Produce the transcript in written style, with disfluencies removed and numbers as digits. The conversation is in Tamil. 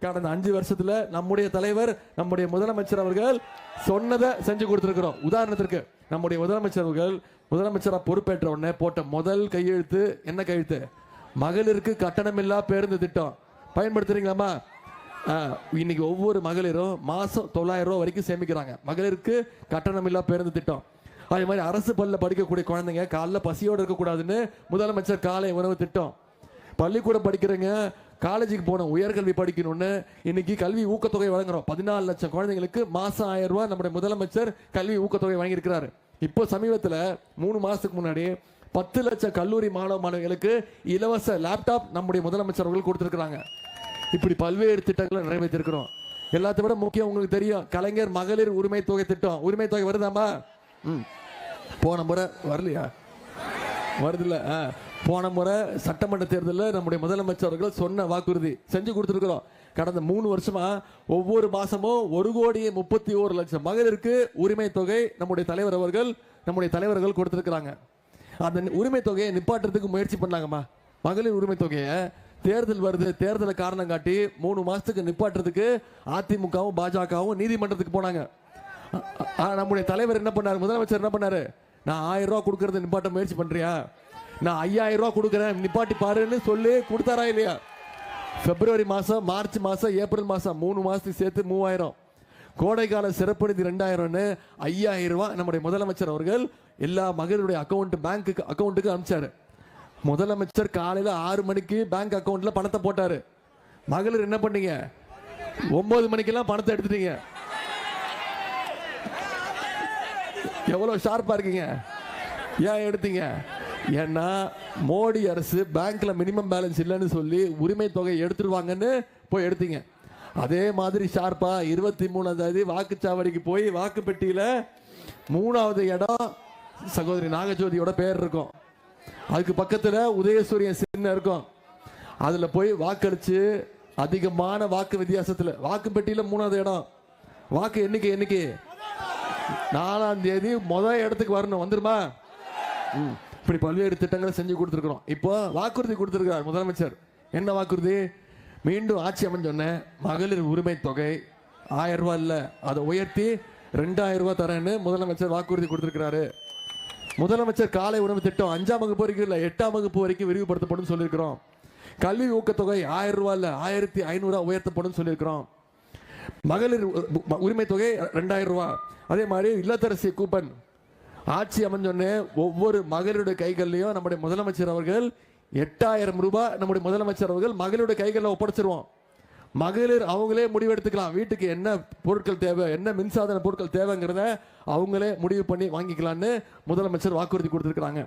கடந்த 5 வருஷத்துல நம்முடைய தலைவர் நம்முடைய முதலமைச்சர் அவர்கள் சொன்னதை செஞ்சு கொடுத்திருக்கிறோம். உதாரணத்திற்கு நம்முடைய முதலமைச்சர் அவர்கள் முதலமைச்சரா பொறுப்பேற்ற உடனே போட்ட முதல் கையெழுத்து என்ன கையெழுத்து? மகளிருக்கு கட்டணமில்லா பேருந்து திட்டம். பயன்படுத்துறீங்களாமா? இன்னைக்கு ஒவ்வொரு மகளிரும் மாசம் 900 ரூபாய் வரைக்கும் சேமிக்கிறாங்க. மகளிருக்கு கட்டணமில்லா பேருந்து திட்டம். அதே மாதிரி அரசு பள்ளியில் படிக்கக்கூடிய குழந்தைங்க காலைல பசியோடு இருக்கக்கூடாதுன்னு முதலமைச்சர் காலை உணவு திட்டம். பள்ளிக்கூடம் படிக்கிறவங்க காலேஜுக்கு போன உயர்கல்வி படிக்கணும்னு இன்னைக்கு கல்வி ஊக்கத்தொகை வழங்குறோம். 14 லட்சம் குழந்தைங்களுக்கு மாசம் 1000 ரூபாய் நம்முடைய முதலமைச்சர் கல்வி ஊக்கத்தொகை வழங்கியிருக்கிறாரு. இப்போ சமீபத்தில் 3 மாசத்துக்கு முன்னாடி 10 லட்சம் கல்லூரி மாணவ மாணவிகளுக்கு இலவச லேப்டாப் நம்முடைய முதலமைச்சர் அவர்கள் கொடுத்திருக்கிறாங்க. இப்படி பல்வேறு திட்டங்களை நிறைவேற்றிருக்கிறோம். எல்லாத்தை விட முக்கியம் உங்களுக்கு தெரியும், கலைஞர் மகளிர் உரிமை தொகை திட்டம். உரிமை தொகை வருதாமா? போன முறை வரலையா? வருதுல்ல. போன முறை சட்டமன்ற தேர்தலில் நம்முடைய முதலமைச்சர் அவர்கள் சொன்ன வாக்குறுதி செஞ்சு கொடுத்துருக்கிறோம். கடந்த 3 வருஷமா ஒவ்வொரு மாசமும் 1,31,00,000 மகளிருக்கு உரிமை தொகை நம்முடைய தலைவர்கள் கொடுத்திருக்கிறாங்க. அந்த உரிமை தொகையை நிப்பாட்டுறதுக்கு முயற்சி பண்ணாங்கம்மா. மகளிர் உரிமை தொகையை தேர்தல் வருது, தேர்தலை காரணம் காட்டி 3 மாசத்துக்கு நிப்பாட்டுறதுக்கு அதிமுகவும் பாஜகவும் நீதிமன்றத்துக்கு போனாங்க. நம்முடைய தலைவர் என்ன பண்ணாரு? முதலமைச்சர் என்ன பண்ணாரு? நான் 1000 ரூபாய் கொடுக்கறது நிப்பாட்ட முயற்சி பண்றியா? நான் 5000 ரூபாய் கொடுக்குறேன் நிப்பாட்டி பாருன்னு சொல்லி கொடுத்தாரா இல்லையா? பிப்ரவரி மாசம், மார்ச் மாசம், ஏப்ரல் மாசம் 3 மாசத்துக்கு சேர்த்து 3000, கோடைக்கால சிறப்பு நிதி 2000ன்னு 5000 ரூபாய் நம்முடைய முதலமைச்சர் அவர்கள் எல்லா மகளிருடைய பேங்க் அக்கௌண்ட்டுக்கு அனுப்பிச்சாரு. முதலமைச்சர் காலையில 6 மணிக்கு பேங்க் அக்கௌண்ட்ல பணத்தை போட்டாரு. மகளிர் என்ன பண்ணீங்க? 9 மணிக்கெல்லாம் பணத்தை எடுத்துட்டீங்க. எவ்வளவு ஷார்ப்பா இருக்கீங்க? ஏன் எடுத்தீங்க? ஏன்னா மோடி அரசு பேங்க்ல மினிமம் பேலன்ஸ் இல்லைன்னு சொல்லி உரிமை தொகை எடுத்துருவாங்கன்னு போய் எடுத்தீங்க. அதே மாதிரி ஷார்ப்பா 23ஆம் தேதி வாக்குச்சாவடிக்கு போய் வாக்குப்பெட்டியில 3வது இடம் சகோதரி நாகஜோதியோட பேர் இருக்கும். அதுக்கு பக்கத்துல உதயசூரியன் சின்னம் இருக்கும். அதுல போய் வாக்களிச்சு அதிகமான வாக்கு வித்தியாசத்துல வாக்குப்பெட்டியில 3வது இடம். வாக்கு எண்ணிக்கை 4ஆம் தேதி முதல் இடத்துக்கு வரணும். வந்துருமா? இப்படி பல்வேறு திட்டங்களை செஞ்சு கொடுத்துருக்கிறோம். இப்போ வாக்குறுதி கொடுத்திருக்கிறார் முதலமைச்சர். என்ன வாக்குறுதி? மீண்டும் ஆட்சி அமைஞ்சோன்னே மகளிர் உரிமை தொகை 1000 ரூபாய் இல்ல, அதை உயர்த்தி 2000 ரூபாய் தரேன்னு முதலமைச்சர் வாக்குறுதி கொடுத்திருக்கிறாரு. முதலமைச்சர் காலை உணவு திட்டம் 5ஆம் வகுப்பு வரைக்கும் இல்ல 8ஆம் வகுப்பு வரைக்கும் விரிவுபடுத்தப்படும் சொல்லியிருக்கிறோம். கல்வி ஊக்கத்தொகை 1000 ரூபாய் இல்ல 1500 ரூபாய் உயர்த்தப்படும் சொல்லியிருக்கிறோம். மகளிர் உரிமை தொகை 2000 ரூபாய். அதே மாதிரி இல்லத்தரசி கூப்பன். ஆட்சி அமைஞ்சோன்னே ஒவ்வொரு மகளிருடைய கைகள்லையும் நம்முடைய முதலமைச்சர் அவர்கள் 8000 ரூபாய் நம்முடைய முதலமைச்சர் அவர்கள் மகளிருடைய கைகளில் ஒப்படைச்சிருவோம். மகளிர் அவங்களே முடிவெடுத்துக்கலாம். வீட்டுக்கு என்ன பொருட்கள் தேவை, என்ன மின்சாதன பொருட்கள் தேவைங்கிறத அவங்களே முடிவு பண்ணி வாங்கிக்கலான்னு முதலமைச்சர் வாக்குறுதி கொடுத்துருக்காங்க.